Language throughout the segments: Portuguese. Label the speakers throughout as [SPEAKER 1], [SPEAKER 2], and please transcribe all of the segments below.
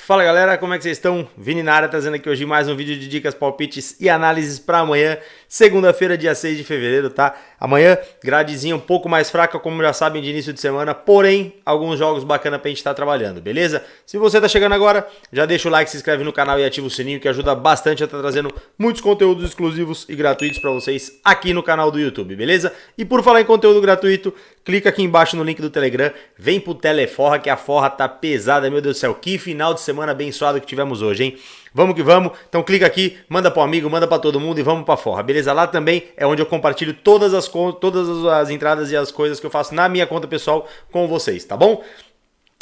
[SPEAKER 1] Fala galera, como é que vocês estão? Vini na área trazendo aqui hoje mais um vídeo de dicas, palpites e análises para amanhã, segunda-feira, dia 6 de fevereiro, tá? Amanhã, gradezinha um pouco mais fraca, como já sabem, de início de semana, porém, alguns jogos bacanas pra gente estar trabalhando, beleza? Se você tá chegando agora, já deixa o like, se inscreve no canal e ativa o sininho, que ajuda bastante a estar trazendo muitos conteúdos exclusivos e gratuitos para vocês aqui no canal do YouTube, beleza? E por falar em conteúdo gratuito, clica aqui embaixo no link do Telegram, vem pro Teleforra, que a forra tá pesada, meu Deus do céu, que final de semana abençoado que tivemos hoje, hein? Vamos que vamos, então clica aqui, manda pro amigo, manda pra todo mundo e vamos pra forra, beleza? Lá também é onde eu compartilho todas as entradas e as coisas que eu faço na minha conta pessoal com vocês, tá bom?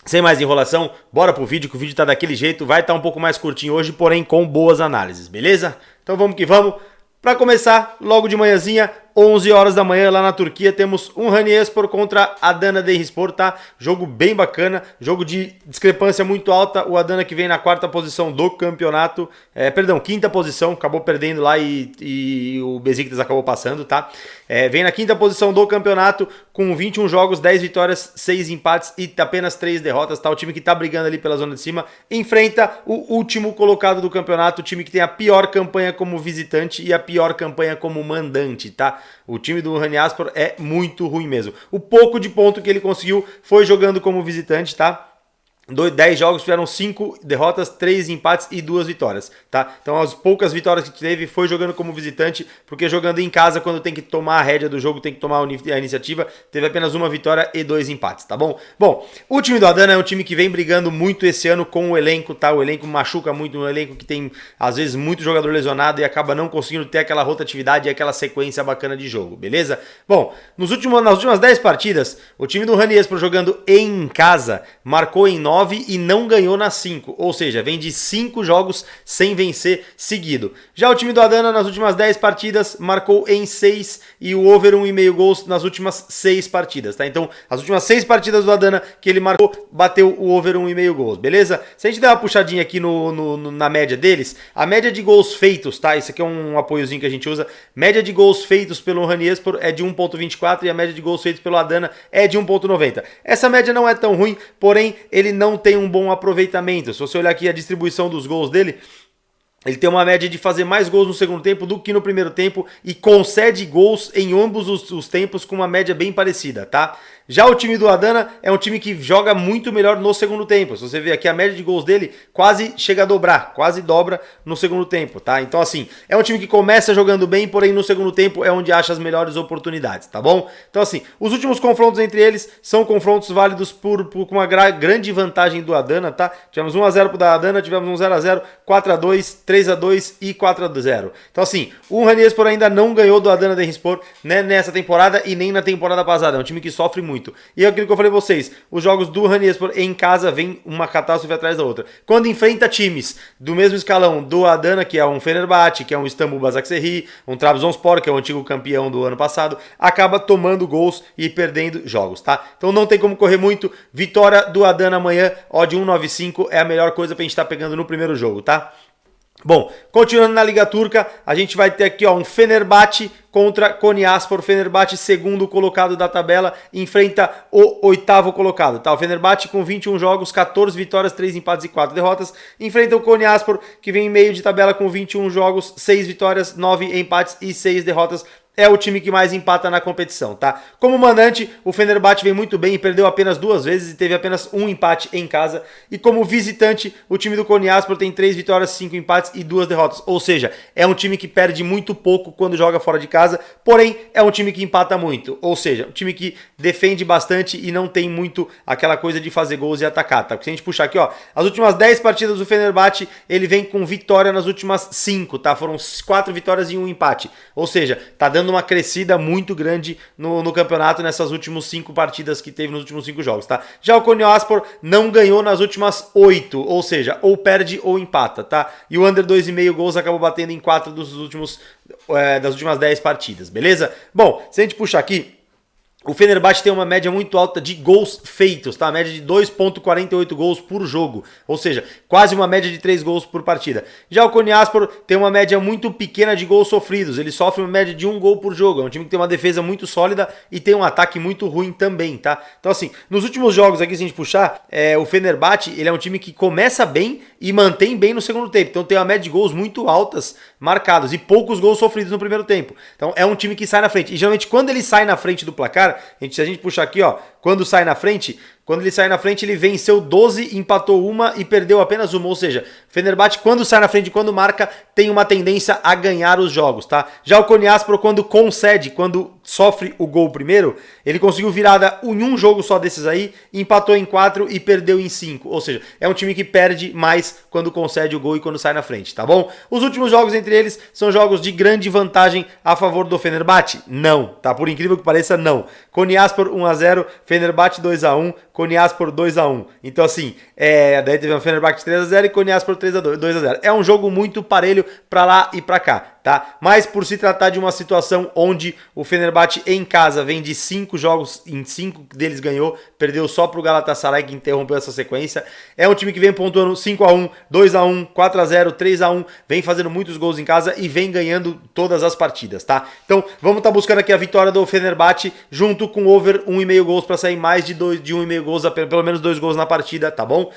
[SPEAKER 1] Sem mais enrolação, bora pro vídeo, que o vídeo tá daquele jeito, vai estar um pouco mais curtinho hoje, porém com boas análises, beleza? Então vamos que vamos. Para começar, logo de manhãzinha, 11 horas da manhã lá na Turquia, temos um Raniyespor contra Adana Demirspor, tá? Jogo bem bacana, jogo de discrepância muito alta, o Adana que vem na quarta posição do campeonato, quinta posição, acabou perdendo lá e o Besiktas acabou passando, tá? Vem na quinta posição do campeonato com 21 jogos, 10 vitórias, 6 empates e apenas 3 derrotas, tá? O time que tá brigando ali pela zona de cima enfrenta o último colocado do campeonato, o time que tem a pior campanha como visitante e a pior campanha como mandante, tá? O time do Raniyespor é muito ruim mesmo. O pouco de ponto que ele conseguiu foi jogando como visitante, tá? 10 jogos tiveram 5 derrotas, 3 empates e 2 vitórias, tá? Então as poucas vitórias que teve foi jogando como visitante, porque jogando em casa, quando tem que tomar a rédea do jogo, tem que tomar a iniciativa, teve apenas uma vitória e 2 empates, tá bom? Bom, o time do Adana é um time que vem brigando muito esse ano com o elenco, tá? O elenco machuca muito, um elenco que tem, às vezes, muito jogador lesionado e acaba não conseguindo ter aquela rotatividade e aquela sequência bacana de jogo, beleza? Bom, nas últimas 10 partidas, o time do Raniyespor jogando em casa, marcou em 9 e não ganhou nas 5, ou seja, vem de 5 jogos sem vencer seguido. Já o time do Adana nas últimas 10 partidas marcou em 6 e o over 1,5 gols nas últimas 6 partidas, tá? Então, as últimas 6 partidas do Adana que ele marcou, bateu o over 1,5 gols, beleza? Se a gente der uma puxadinha aqui na média deles, a média de gols feitos, tá? Isso aqui é um apoiozinho que a gente usa. Média de gols feitos pelo Raniyespor é de 1,24 e a média de gols feitos pelo Adana é de 1,90. Essa média não é tão ruim, porém ele não tem um bom aproveitamento. Se você olhar aqui a distribuição dos gols dele, ele tem uma média de fazer mais gols no segundo tempo do que no primeiro tempo e concede gols em ambos os tempos com uma média bem parecida, tá? Já o time do Adana é um time que joga muito melhor no segundo tempo. Se você ver aqui a média de gols dele, quase chega a dobrar, quase dobra no segundo tempo, tá? Então assim, é um time que começa jogando bem, porém no segundo tempo é onde acha as melhores oportunidades, tá bom? Então assim, os últimos confrontos entre eles são confrontos válidos por uma grande vantagem do Adana, tá? Tivemos 1-0 pro da Adana, tivemos um 0-0, 4-2, 3-2 e 4-0. Então assim, o Raniyespor ainda não ganhou do Adana Demirspor, né, nessa temporada e nem na temporada passada. É um time que sofre muito. E é aquilo que eu falei pra vocês, os jogos do Raniyespor em casa vem uma catástrofe atrás da outra. Quando enfrenta times do mesmo escalão do Adana, que é um Fenerbahçe, que é um Istambul Basaksehir, um Trabzonspor, que é o antigo campeão do ano passado, acaba tomando gols e perdendo jogos, tá? Então não tem como correr muito. Vitória do Adana amanhã, odd 1,95 é a melhor coisa pra gente estar pegando no primeiro jogo, tá? Bom, continuando na Liga Turca, a gente vai ter aqui ó, um Fenerbahçe contra Konyaspor. Fenerbahçe, segundo colocado da tabela, enfrenta o oitavo colocado. Tá? O Fenerbahçe com 21 jogos, 14 vitórias, 3 empates e 4 derrotas. Enfrenta o Konyaspor, que vem em meio de tabela com 21 jogos, 6 vitórias, 9 empates e 6 derrotas. É o time que mais empata na competição, tá? Como mandante, o Fenerbahçe vem muito bem e perdeu apenas 2 vezes e teve apenas um empate em casa. E como visitante, o time do Konyaspor tem 3 vitórias, 5 empates e 2 derrotas. Ou seja, é um time que perde muito pouco quando joga fora de casa, porém é um time que empata muito. Ou seja, um time que defende bastante e não tem muito aquela coisa de fazer gols e atacar, tá? Porque se a gente puxar aqui, ó, as últimas 10 partidas do Fenerbahçe, ele vem com vitória nas últimas 5, tá? Foram 4 vitórias e 1 empate. Ou seja, tá dando uma crescida muito grande no campeonato nessas últimas 5 partidas que teve nos últimos 5 jogos, tá? Já o Konyaspor não ganhou nas últimas 8, ou seja, ou perde ou empata, tá? E o under 2,5 gols acabou batendo em 4 das últimas 10 partidas, beleza? Bom, se a gente puxar aqui, O Fenerbahçe tem uma média muito alta de gols feitos, tá? A média de 2,48 gols por jogo, ou seja, quase uma média de 3 gols por partida. Já o Konyaspor tem uma média muito pequena de gols sofridos, ele sofre uma média de 1 gol por jogo, é um time que tem uma defesa muito sólida e tem um ataque muito ruim também, tá? Então assim, nos últimos jogos aqui, se a gente puxar, o Fenerbahçe, ele é um time que começa bem e mantém bem no segundo tempo, então tem uma média de gols muito altas marcados e poucos gols sofridos no primeiro tempo. Então é um time que sai na frente, e geralmente quando ele sai na frente do placar, se a gente puxar aqui, ó, quando sai na frente, quando ele sai na frente, ele venceu 12, empatou uma e perdeu apenas uma. Ou seja, Fenerbahçe, quando sai na frente, quando marca, tem uma tendência a ganhar os jogos, tá? Já o Konyaspor, quando concede, quando sofre o gol primeiro, ele conseguiu virada em um jogo só desses aí, empatou em 4 e perdeu em 5. Ou seja, é um time que perde mais quando concede o gol e quando sai na frente, tá bom? Os últimos jogos entre eles são jogos de grande vantagem a favor do Fenerbahçe? Não, tá? Por incrível que pareça, não. Konyaspor 1-0, Fenerbahçe 2-1, Konyaspor 2-1. Então assim, daí teve um Fenerbahçe 3-0 e Konyaspor 2-0. É um jogo muito parelho pra lá e pra cá, tá? Mas por se tratar de uma situação onde o Fenerbahçe em casa vem de 5 jogos, em 5 deles ganhou, perdeu só pro Galatasaray que interrompeu essa sequência. É um time que vem pontuando 5-1, 2-1, 4-0, 3-1, vem fazendo muitos gols em casa e vem ganhando todas as partidas, tá? Então vamos estar buscando aqui a vitória do Fenerbahçe junto com over 1,5 gols para sair mais de 1,5 gols, pelo menos 2 gols na partida, tá bom?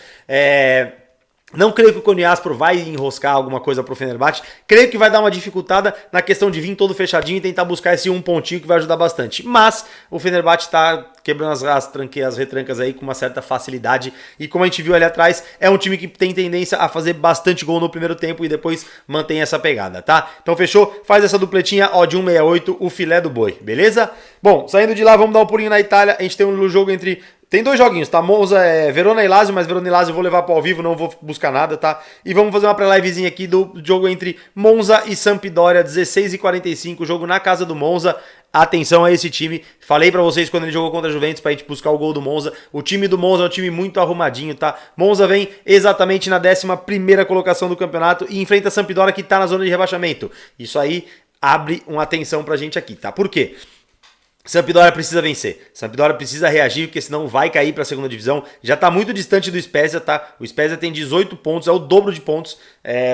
[SPEAKER 1] Não creio que o Konyaspor vai enroscar alguma coisa pro Fenerbahçe. Creio que vai dar uma dificultada na questão de vir todo fechadinho e tentar buscar esse um pontinho que vai ajudar bastante. Mas o Fenerbahçe tá quebrando as retrancas aí com uma certa facilidade. E como a gente viu ali atrás, é um time que tem tendência a fazer bastante gol no primeiro tempo e depois mantém essa pegada, tá? Então fechou? Faz essa dupletinha, ó, de 1,68, o filé do boi, beleza? Bom, saindo de lá, vamos dar um pulinho na Itália. A gente tem um jogo entre... Tem 2 joguinhos, tá? Monza Verona e Lazio, mas Verona e Lazio eu vou levar para ao vivo, não vou buscar nada, tá? E vamos fazer uma pré-livezinha aqui do jogo entre Monza e Sampdoria, 16h45, jogo na casa do Monza. Atenção a esse time, falei pra vocês quando ele jogou contra a Juventus pra gente buscar o gol do Monza. O time do Monza é um time muito arrumadinho, tá? Monza vem exatamente na 11ª colocação do campeonato e enfrenta a Sampdoria que tá na zona de rebaixamento. Isso aí abre uma atenção pra gente aqui, tá? Por quê? Sampdoria precisa vencer, Sampdoria precisa reagir, porque senão vai cair para a segunda divisão. Já está muito distante do Spezia, tá? O Spezia tem 18 pontos, é o dobro de pontos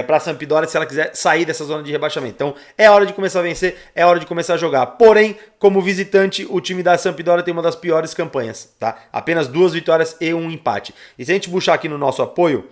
[SPEAKER 1] para a Sampdoria se ela quiser sair dessa zona de rebaixamento. Então é hora de começar a vencer, é hora de começar a jogar. Porém, como visitante, o time da Sampdoria tem uma das piores campanhas, tá? Apenas 2 vitórias e 1 empate. E se a gente puxar aqui no nosso apoio,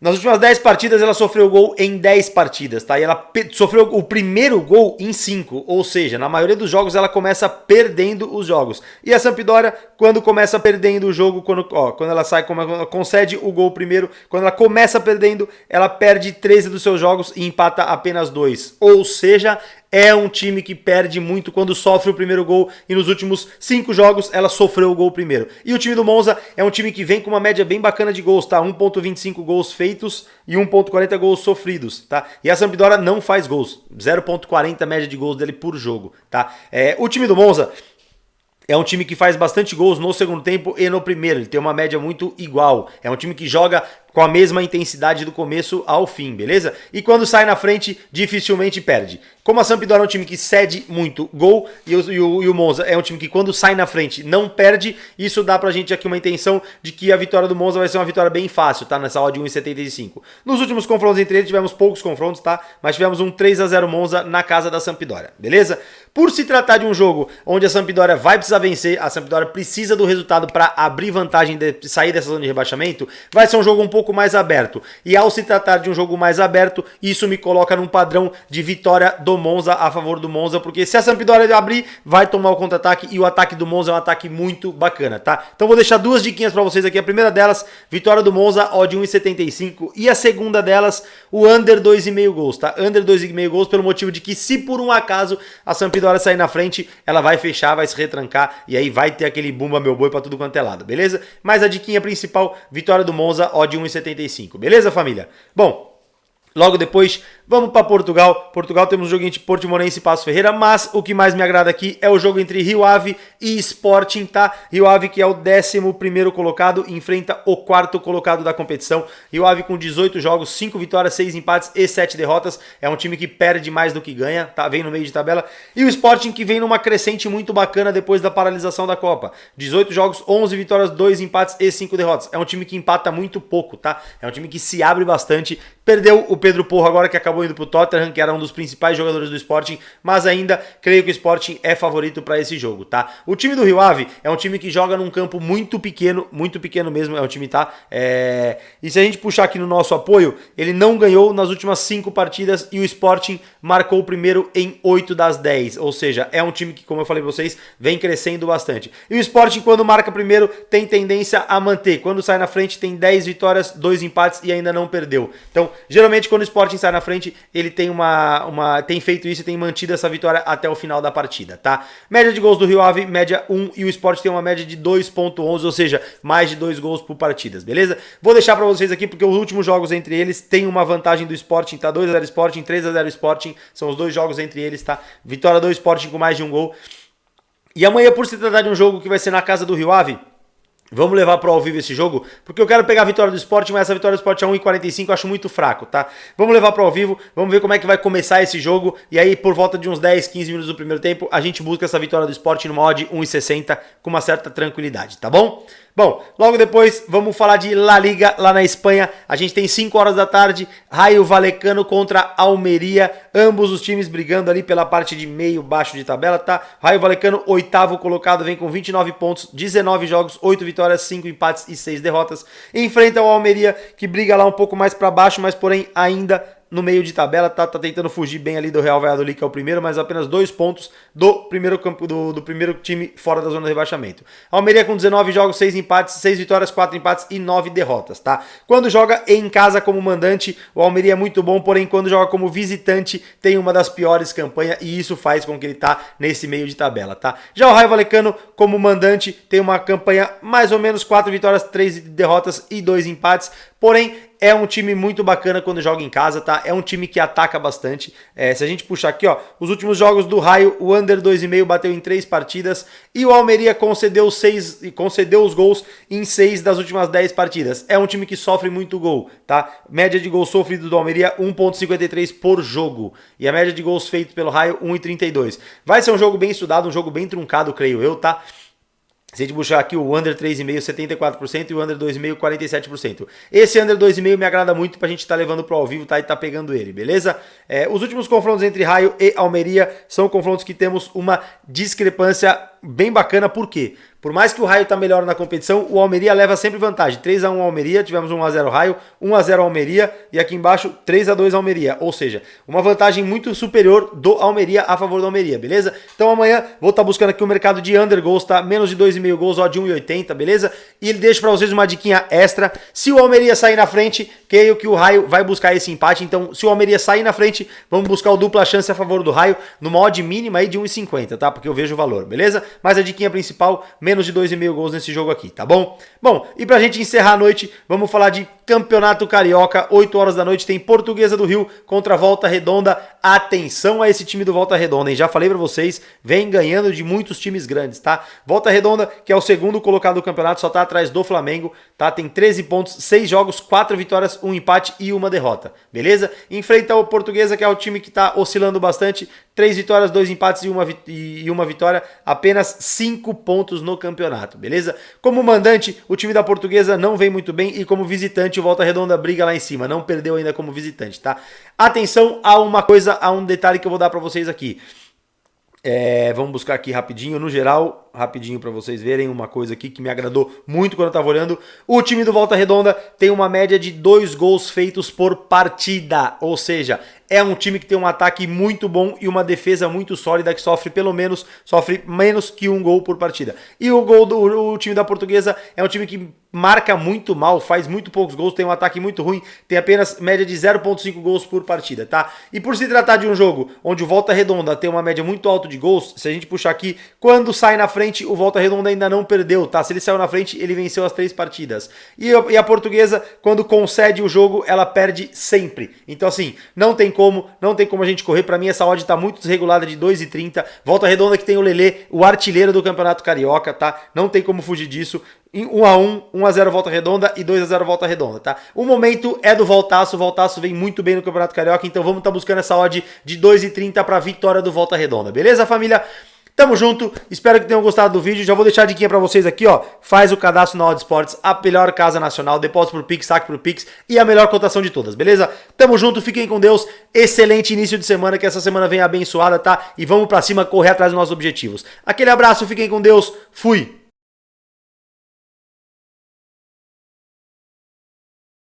[SPEAKER 1] nas últimas 10 partidas ela sofreu gol em 10 partidas, tá? E ela sofreu o primeiro gol em 5, ou seja, na maioria dos jogos ela começa perdendo os jogos. E a Sampdoria, quando começa perdendo o jogo, quando ela sai, quando ela concede o gol primeiro, quando ela começa perdendo, ela perde 13 dos seus jogos e empata apenas 2. Ou seja, é um time que perde muito quando sofre o primeiro gol e nos últimos 5 jogos ela sofreu o gol primeiro. E o time do Monza é um time que vem com uma média bem bacana de gols, tá? 1,25 gols feitos e 1,40 gols sofridos, tá? E a Sampdoria não faz gols, 0,40 média de gols dele por jogo, tá? O time do Monza é um time que faz bastante gols no segundo tempo e no primeiro, ele tem uma média muito igual. É um time que joga com a mesma intensidade do começo ao fim, beleza? E quando sai na frente, dificilmente perde. Como a Sampdoria é um time que cede muito gol e o Monza é um time que quando sai na frente não perde, isso dá pra gente aqui uma intenção de que a vitória do Monza vai ser uma vitória bem fácil, tá? Nessa odd de 1,75. Nos últimos confrontos entre eles tivemos poucos confrontos, tá? Mas tivemos um 3-0 Monza na casa da Sampdoria, beleza? Por se tratar de um jogo onde a Sampdoria vai precisar vencer, a Sampdoria precisa do resultado para abrir vantagem de sair dessa zona de rebaixamento, vai ser um jogo um pouco mais aberto. E ao se tratar de um jogo mais aberto, isso me coloca num padrão de vitória do Monza a favor do Monza, porque se a Sampdoria abrir, vai tomar o contra-ataque e o ataque do Monza é um ataque muito bacana, tá? Então vou deixar 2 diquinhas para vocês aqui. A primeira delas, vitória do Monza, odd 1,75, e a segunda delas, o under 2,5 gols, tá? Under 2,5 gols pelo motivo de que se por um acaso a Sampdoria sair na frente, ela vai fechar, vai se retrancar e aí vai ter aquele bumba meu boi para tudo quanto é lado, beleza? Mas a diquinha principal, vitória do Monza, odd 1,75, beleza, família? Bom, logo depois, Vamos para Portugal. Portugal temos um jogo entre Portimonense e Paços Ferreira, mas o que mais me agrada aqui é o jogo entre Rio Ave e Sporting, tá? Rio Ave, que é o 11º colocado, enfrenta o 4º colocado da competição. Rio Ave com 18 jogos, 5 vitórias, 6 empates e 7 derrotas. É um time que perde mais do que ganha, tá? Vem no meio de tabela. E o Sporting, que vem numa crescente muito bacana depois da paralisação da Copa. 18 jogos, 11 vitórias, 2 empates e 5 derrotas. É um time que empata muito pouco, tá? É um time que se abre bastante. Perdeu o Pedro Porro agora, que acabou indo pro Tottenham, que era um dos principais jogadores do Sporting, mas ainda creio que o Sporting é favorito para esse jogo, tá? O time do Rio Ave é um time que joga num campo muito pequeno mesmo, é um time, tá? E se a gente puxar aqui no nosso apoio, ele não ganhou nas últimas 5 partidas e o Sporting marcou o primeiro em 8 das 10, ou seja, é um time que, como eu falei pra vocês, vem crescendo bastante. E o Sporting, quando marca primeiro, tem tendência a manter. Quando sai na frente, tem 10 vitórias, 2 empates e ainda não perdeu. Então, geralmente, quando o Sporting sai na frente, ele tem tem feito isso e tem mantido essa vitória até o final da partida, tá? Média de gols do Rio Ave, média 1, e o Sport tem uma média de 2.11, ou seja, mais de 2 gols por partidas, beleza? Vou deixar pra vocês aqui, porque os últimos jogos entre eles tem uma vantagem do Sporting, tá? 2-0 Sporting, 3-0 Sporting, são os dois jogos entre eles, tá? Vitória do Sporting com mais de 1 gol. E amanhã, por se tratar de um jogo que vai ser na casa do Rio Ave, vamos levar pro ao vivo esse jogo, porque eu quero pegar a vitória do Sport, mas essa vitória do Sport a 1,45 eu acho muito fraco, tá? Vamos levar pro ao vivo, vamos ver como é que vai começar esse jogo, e aí por volta de uns 10, 15 minutos do primeiro tempo, a gente busca essa vitória do Sport numa odd 1,60 com uma certa tranquilidade, tá bom? Bom, logo depois vamos falar de La Liga lá na Espanha. A gente tem 5 horas da tarde, Rayo Vallecano contra Almeria, ambos os times brigando ali pela parte de meio baixo de tabela, tá? Rayo Vallecano, 8º colocado, vem com 29 pontos, 19 jogos, 8 vitórias, 5 empates e 6 derrotas. Enfrenta o Almeria, que briga lá um pouco mais para baixo, mas porém ainda no meio de tabela, tá tentando fugir bem ali do Real Valladolid, que é o primeiro, mas apenas 2 pontos do primeiro campo do primeiro time fora da zona de rebaixamento. Almeria com 19 jogos, 6 empates, 6 vitórias, 4 empates e 9 derrotas, tá? Quando joga em casa como mandante, o Almeria é muito bom, porém quando joga como visitante, tem uma das piores campanhas e isso faz com que ele tá nesse meio de tabela, tá? Já o Rayo Vallecano como mandante tem uma campanha mais ou menos 4 vitórias, 3 derrotas e 2 empates, porém é um time muito bacana quando joga em casa, tá? É um time que ataca bastante. Se a gente puxar aqui, ó, os últimos jogos do Raio, o under 2,5 bateu em 3 partidas e o Almeria concedeu os gols em 6 das últimas 10 partidas. É um time que sofre muito gol, tá? Média de gols sofrido do Almeria, 1,53 por jogo. E a média de gols feitos pelo Raio, 1,32. Vai ser um jogo bem estudado, um jogo bem truncado, creio eu, tá? Se a gente puxar aqui o under 3,5, 74% e o under 2,5, 47%. Esse under 2,5 me agrada muito pra gente estar levando pro ao vivo, tá? E tá pegando ele, beleza? Os últimos confrontos entre Raio e Almeria são confrontos que temos uma discrepância bem bacana, por quê? Por mais que o Raio tá melhor na competição, o Almeria leva sempre vantagem. 3-1 Almeria, tivemos 1-0 Raio, 1-0 Almeria e aqui embaixo 3-2 Almeria. Ou seja, uma vantagem muito superior do Almeria a favor do Almeria, beleza? Então amanhã vou estar buscando aqui o mercado de under gols, tá? Menos de 2,5 gols, ó, de 1,80, beleza? E ele deixa pra vocês uma diquinha extra. Se o Almeria sair na frente, creio que o Raio vai buscar esse empate. Então, se o Almeria sair na frente, vamos buscar o dupla chance a favor do Raio, numa odd mínima aí de 1,50, tá? Porque eu vejo o valor, beleza? Mas a diquinha principal, menos de 2,5 gols nesse jogo aqui, tá bom? Bom, e pra gente encerrar a noite, vamos falar de Campeonato Carioca. 8 horas da noite tem Portuguesa do Rio contra Volta Redonda. Atenção a esse time do Volta Redonda, hein? Já falei pra vocês, vem ganhando de muitos times grandes, tá? Volta Redonda, que é o segundo colocado do campeonato, só tá atrás do Flamengo, tá? Tem 13 pontos, 6 jogos, 4 vitórias, 1 empate e 1 derrota, beleza? Enfrenta o Portuguesa, que é o time que tá oscilando bastante, 3 vitórias, 2 empates e uma vitória, apenas 5 pontos no campeonato, beleza? Como mandante, o time da Portuguesa não vem muito bem e como visitante, o Volta Redonda briga lá em cima, não perdeu ainda como visitante, tá? Atenção a uma coisa, a um detalhe que eu vou dar pra vocês aqui. Vamos buscar aqui rapidinho, no geral, rapidinho para vocês verem uma coisa aqui que me agradou muito quando eu tava olhando. O time do Volta Redonda tem uma média de 2 gols feitos por partida, ou seja, é um time que tem um ataque muito bom e uma defesa muito sólida que sofre menos que 1 gol por partida. E o time da Portuguesa é um time que marca muito mal, faz muito poucos gols, tem um ataque muito ruim, tem apenas média de 0,5 gols por partida, tá? E por se tratar de um jogo onde o Volta Redonda tem uma média muito alta de gols, se a gente puxar aqui, quando sai na frente, o Volta Redonda ainda não perdeu, tá? Se ele saiu na frente, ele venceu as 3 partidas. E a Portuguesa, quando concede o jogo, ela perde sempre. Então assim, não tem como a gente correr. Pra mim essa odd tá muito desregulada de 2,30. Volta Redonda que tem o Lelê, o artilheiro do Campeonato Carioca, tá? Não tem como fugir disso. 1-1, 1-0 Volta Redonda e 2-0 Volta Redonda, tá? O momento é do Voltaço, o Voltaço vem muito bem no Campeonato Carioca, então vamos estar buscando essa odd de 2,30 pra vitória do Volta Redonda, beleza, família? Tamo junto, espero que tenham gostado do vídeo, já vou deixar a diquinha pra vocês aqui, ó, faz o cadastro na Odd Sports, a melhor casa nacional, depósito pro Pix, saque pro Pix e a melhor cotação de todas, beleza? Tamo junto, fiquem com Deus, excelente início de semana, que essa semana venha abençoada, tá? E vamos pra cima correr atrás dos nossos objetivos. Aquele abraço, fiquem com Deus, fui!